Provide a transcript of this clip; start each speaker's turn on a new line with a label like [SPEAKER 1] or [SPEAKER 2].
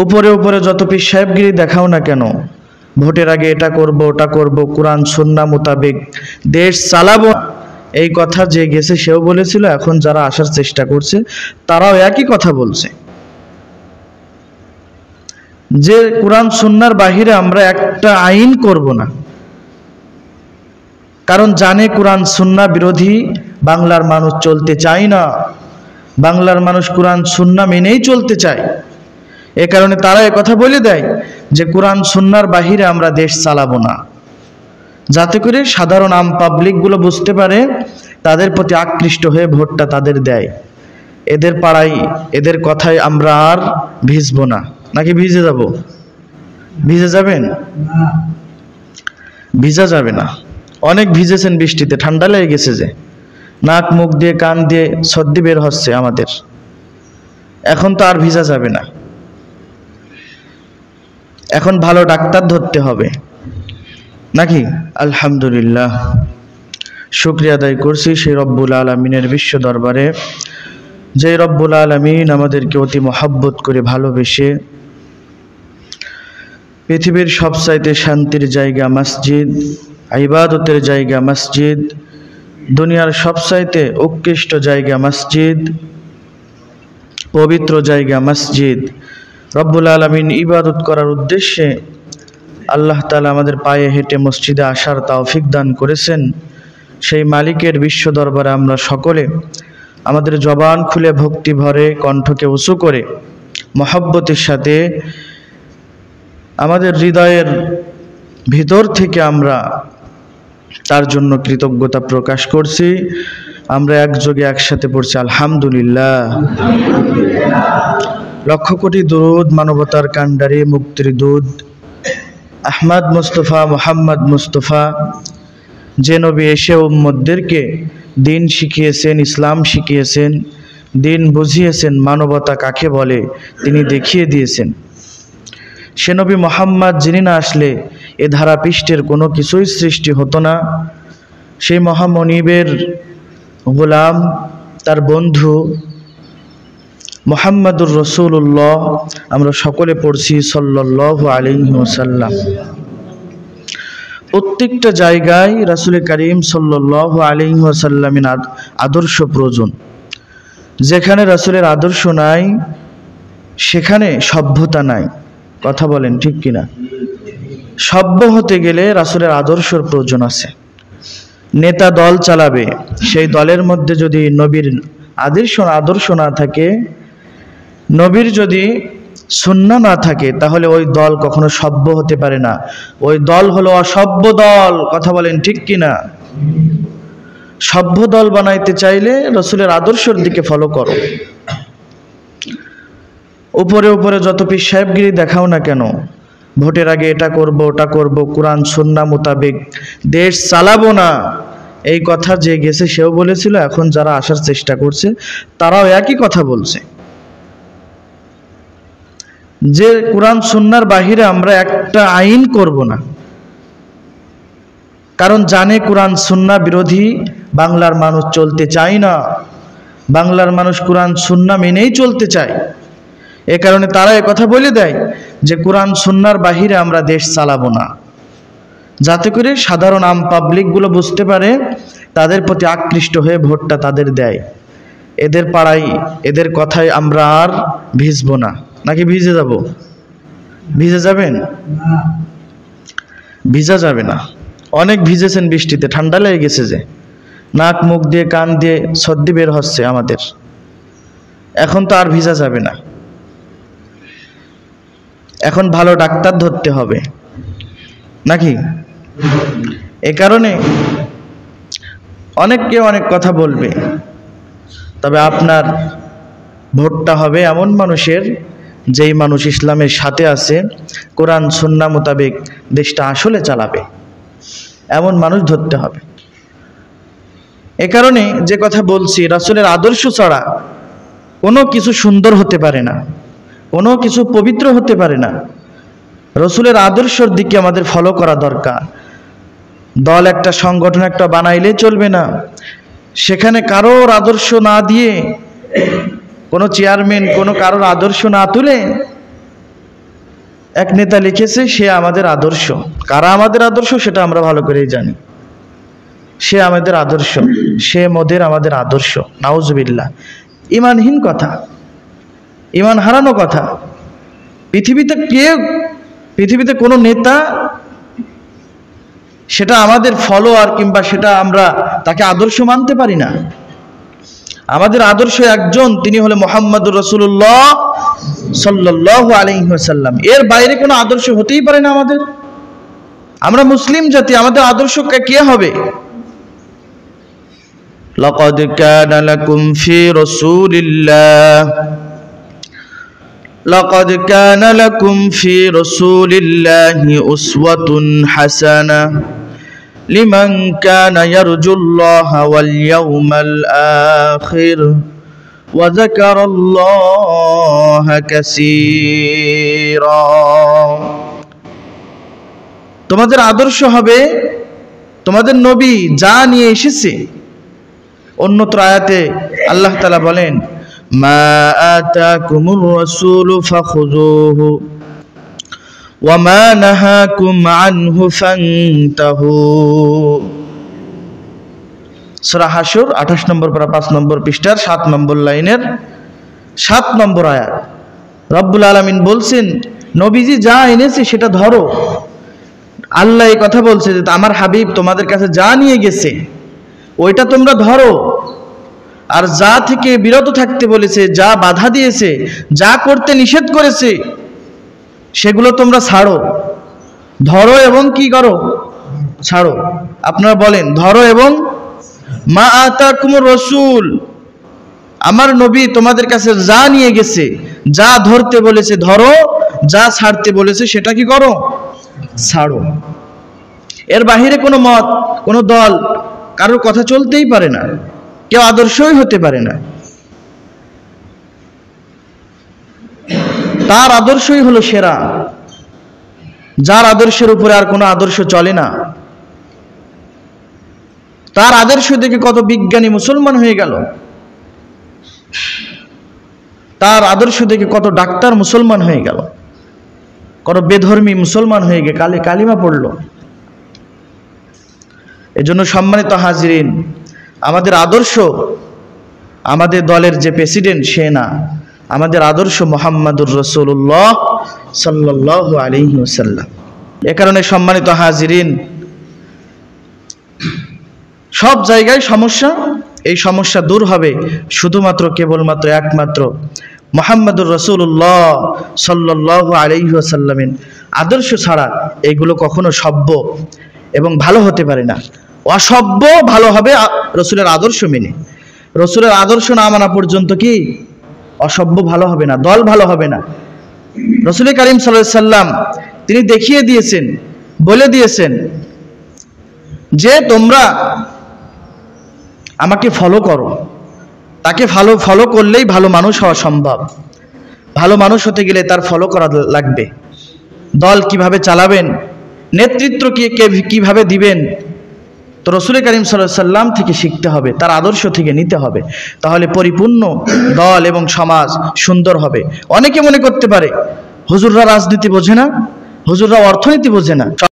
[SPEAKER 1] উপরে উপরে যত পীর সাহেবগিরি দেখাও না কেন, ভোটের আগে এটা করব ওটা করব, কোরআন সুন্নাহ মোতাবেক দেশ চালাবো, এই কথা যে গেছে সেও বলেছিল। এখন যারা আসার চেষ্টা করছে তারাও একই কথা বলছে যে কোরআন সুন্নাহর বাহিরে আমরা একটা আইন করব না, কারণ জানে কোরআন সুন্নাহ বিরোধী বাংলার মানুষ চলতে চায় না, বাংলার মানুষ কোরআন সুন্নাহ মেনেই চলতে চায়। এ কারণে তারা কথা বলে দেয় যে কোরআন সুন্নাহর বাহিরে আমরা দেশ চালাবো না, যাতে করে সাধারণ আম পাবলিকগুলো বুঝতে পারে, তাদের প্রতি আকৃষ্ট হয়ে ভোটটা তাদের দেয়। এদের পাড়ায় এদের কথায় আমরা আর ভিজবো না, নাকি ভিজে যাব? ভিজে যাবেন? ভিজা যাবে না। অনেক ভিজেছেন বৃষ্টিতে, ঠান্ডা লেগে গেছে, যে নাক মুখ দিয়ে কান দিয়ে সর্দি বের হচ্ছে আমাদের। এখন তো আর ভিজা যাবে না, এখন ভালো ডাক্তার ধরতে হবে, নাকি? আলহামদুলিল্লাহ, শুকরিয়া আদায় করছি সেই রব্বুল আলামিনের বিশ্ব দরবারে, যে রব্বুল আলামিন আমাদেরকে অতি মহব্বত করে ভালোবেসে পৃথিবীর সবচাইতে শান্তির জায়গা মসজিদ, ইবাদতের জায়গা মসজিদ, দুনিয়ার সবচাইতে উৎকৃষ্ট জায়গা মসজিদ, পবিত্র জায়গা মসজিদ, রব্বুল আলামিন ইবাদত করার উদ্দেশ্যে আল্লাহ তাআলা আমাদের পায়ে হেঁটে মসজিদে আসার তৌফিক দান করেছেন। সেই মালিকের বিশ্ব দরবারে আমরা সকলে আমাদের জবান খুলে ভক্তি ভরে কণ্ঠকে উঁচু করে মহব্বতের সাথে আমাদের হৃদয়ের ভিতর থেকে আমরা তার জন্য কৃতজ্ঞতা প্রকাশ করছি। আমরা একযোগে একসাথে পড়ছি আলহামদুলিল্লাহ। লক্ষ কোটি দরুদ মানবতার কান্ডারি মুক্তির দুধ আহমদ মুস্তফা মোহাম্মদ মুস্তফা, যে নবী এসে উম্মতদেরকে দিন শিখিয়েছেন, ইসলাম শিখিয়েছেন, দিন বুঝিয়েছেন, মানবতা কাকে বলে তিনি দেখিয়ে দিয়েছেন। সে নবী মোহাম্মদ যিনি না আসলে এ ধারা পৃষ্ঠের কোনো কিছুই সৃষ্টি হতো না। সেই মহামনিবের গোলাম, তার বন্ধু মুহাম্মাদুর রাসূলুল্লাহ, আমরা সকলে পড়ছি সাল্লাল্লাহু আলাইহি ওয়াসাল্লাম। প্রত্যেকটা জায়গায় রাসূল করিম সাল্লাল্লাহু আলাইহি ওয়াসাল্লামের আদর্শ প্রয়োজন। যেখানে রাসূলের আদর্শ নাই সেখানে সভ্যতা নাই। কথা বলেন ঠিক কিনা? সভ্য হতে গেলে রাসূলের আদর্শের প্রয়োজন আছে। নেতা দল চালাবে, সেই দলের মধ্যে যদি নবীর আদর্শ না থাকে, নবীর যদি সুন্নাহ না থাকে, তাহলে ওই দল কখনো সভ্য হতে পারে না। ওই দল হলো অসভ্য দল। কথা বলেন ঠিক কিনা? সভ্য দল বানাইতে চাইলে রাসূলের আদর্শের দিকে ফলো করো। উপরে উপরে যত পীর সাহেবগিরি দেখাও না কেন, ভোটের আগে এটা করব ওটা করব, কোরআন সুন্নাহ মোতাবেক দেশ চালাবো না, এই কথা যে গেছে সেও বলেছিল। এখন যারা আসার চেষ্টা করছে তারাও একই কথা বলছে যে কোরআন সুন্নাহর বাহিরে আমরা একটা আইন করব না, কারণ জানে কোরআন সুন্নাহ বিরোধী বাংলার মানুষ চলতে চায় না, বাংলার মানুষ কোরআন সুন্নাহ মেনেই চলতে চায়। এ কারণে তারা কথা বলে দেয় যে কোরআন সুন্নাহর বাহিরে আমরা দেশ চালাবো না, যাতে করে সাধারণ আম পাবলিকগুলো বুঝতে পারে, তাদের প্রতি আকৃষ্ট হয়ে ভোটটা তাদের দেয়। এদের পাড়ায় এদের কথায় আমরা আর ভিজবো না, নাকি ভিজে যাব? ভিজে যাবেন? ভিজা যাবে না। অনেক ভিজেছেন বৃষ্টিতে, ঠান্ডা লেগে গেছে, যে নাক মুখ দিয়ে কান দিয়ে সর্দি বের হচ্ছে আমাদের। এখন তো আর ভিজা যাবে না, এখন ভালো ডাক্তার ধরতে হবে, নাকি? এ কারণে অনেককে অনেক কথা বলবে, তবে আপনার ভোটটা হবে এমন মানুষের, যেই মানুষ ইসলামের সাথে আছে, কোরআন সুন্নাহ মোতাবেক দেশটা আসলে চালাবে, এমন মানুষ ধরতে হবে। এ কারণে যে কথা বলছি, রাসূলের আদর্শ ছাড়া কোনো কিছু সুন্দর হতে পারে না, কোনো কিছু পবিত্র হতে পারে না। রাসূলের আদর্শের দিকে আমাদের ফলো করা দরকার। দল একটা সংগঠন একটা বানাইলে চলবে না, সেখানে কারোর আদর্শ না দিয়ে, কোনো চেয়ারম্যান কোনো কারোর আদর্শ না তুলে এক নেতা লিখেছে, সে আমাদের আদর্শ। কারা আমাদের আদর্শ সেটা আমরা ভালো করেই জানি। সে আমাদের আদর্শ, সে মোদের আমাদের আদর্শ। নাউজুবিল্লাহ, ঈমানহীন কথা, ঈমান হারানো কথা। পৃথিবীতে কোনো নেতা সেটা আমাদের ফলোয়ার কিংবা সেটা আমরা তাকে আদর্শ মানতে পারি না। আমাদের আদর্শ একজন, তিনি হলেন মুহাম্মদুর রাসূলুল্লাহ সাল্লাল্লাহু আলাইহি ওয়াসাল্লাম। এর বাইরে কোনো আদর্শ হতেই পারে না আমাদের। আমরা মুসলিম জাতি, আমাদের আদর্শ কে হবে? লাকাদ কানা লাকুম ফি রাসূলিল্লাহ লাকাদ কানা লাকুম ফি রাসূলিল্লাহি উসওয়াতুন হাসানাহ লিমান কানা ইয়ারজুল্লাহা ওয়াল ইয়াউমাল আখির ওয়া যাকারাল্লাহা কাসীরা। তোমাদের আদর্শ হবে তোমাদের নবী যা নিয়ে এসেছে। অন্যত্র আয়াতে আল্লাহ তাআলা বলেন, মা আতাকুমুর রাসূলু ফাখুযুহু ওয়া মা নাহাকুম আনহু ফান্তাহু। সূরা হাশর 28 নম্বর পারা 5 নম্বর পৃষ্ঠার 7 নম্বর লাইনের 7 নম্বর আয়াত। রব্বুল আলামিন বলছেন, নবীজি যা এনেছে সেটা ধরো। আল্লাহ এই কথা বলছে যে আমার হাবিব তোমাদের কাছে যা নিয়ে গেছে ওইটা তোমরা ধরো, আর যা থেকে বিরত থাকতে বলেছে, যা বাধা দিয়েছে, যা করতে নিষেধ করেছে সেগুলো তোমরা ছাড়ো। ধরো এবং কি করো? ছাড়ো। আপনারা বলেন, ধরো এবং মা আতাকুমুর রাসূল, আমার নবী তোমাদের কাছে যা নিয়ে গেছে, যা ধরতে বলেছে ধরো, যা ছাড়তে বলেছে সেটা কি করো? ছাড়ো। এর বাহিরে কোনো মত, কোনো দল, কারোর কথা চলতেই পারে না, কেউ আদর্শই হতে পারে না। তার আদর্শই হলো সেরা, যার আদর্শের উপরে আর কোনো আদর্শ চলে না। তার আদর্শ দেখে কত বিজ্ঞানী মুসলমান হয়ে গেল, তার আদর্শ দেখে কত ডাক্তার মুসলমান হয়ে গেল, কত বেধর্মী মুসলমান হয়ে গিয়ে কালিমা পড়ল। এজন্য সম্মানিত হাজিরিন, আমাদের আদর্শ আমাদের দলের যে প্রেসিডেন্ট সে না, আমাদের আদর্শ মুহাম্মদুর রাসূলুল্লাহ সাল্লাল্লাহু আলাইহি ওয়াসাল্লাম। এ কারণে সম্মানিত হাজিরিন, সব জায়গায় সমস্যা, এই সমস্যা দূর হবে শুধুমাত্র কেবলমাত্র একমাত্র মুহাম্মদুর রাসূলুল্লাহ সাল্লাল্লাহু আলাইহি ওয়াসাল্লামের আদর্শ ছাড়া এগুলো কখনো সভ্য এবং ভালো হতে পারে না। অসভ্য ভালো হবে রসুলের আদর্শ মেনে। রসুলের আদর্শ না মানা পর্যন্ত কি অসভ্য ভালো হবে না, দল ভালো হবে না। রসুল করিম সাল্লাল্লাহু আলাইহি সাল্লাম তিনি দেখিয়ে দিয়েছেন, বলে দিয়েছেন যে তোমরা আমাকে ফলো করো। তাকে ফলো করলেই ভালো মানুষ হওয়া সম্ভব। ভালো মানুষ হতে গেলে তার ফলো করা লাগবে। দল কিভাবে চালাবেন, নেতৃত্ব কিভাবে দিবেন, তো রসুল করিম সাল্লাল্লাহু আলাইহি সাল্লাম থেকে শিখতে হবে, তার আদর্শ থেকে নিতে হবে। তাহলে পরিপূর্ণ দল এবং সমাজ সুন্দর হবে। অনেকে মনে করতে পারে হুজুররা রাজনীতি বোঝে না, হুজুররা অর্থনীতি বোঝে না।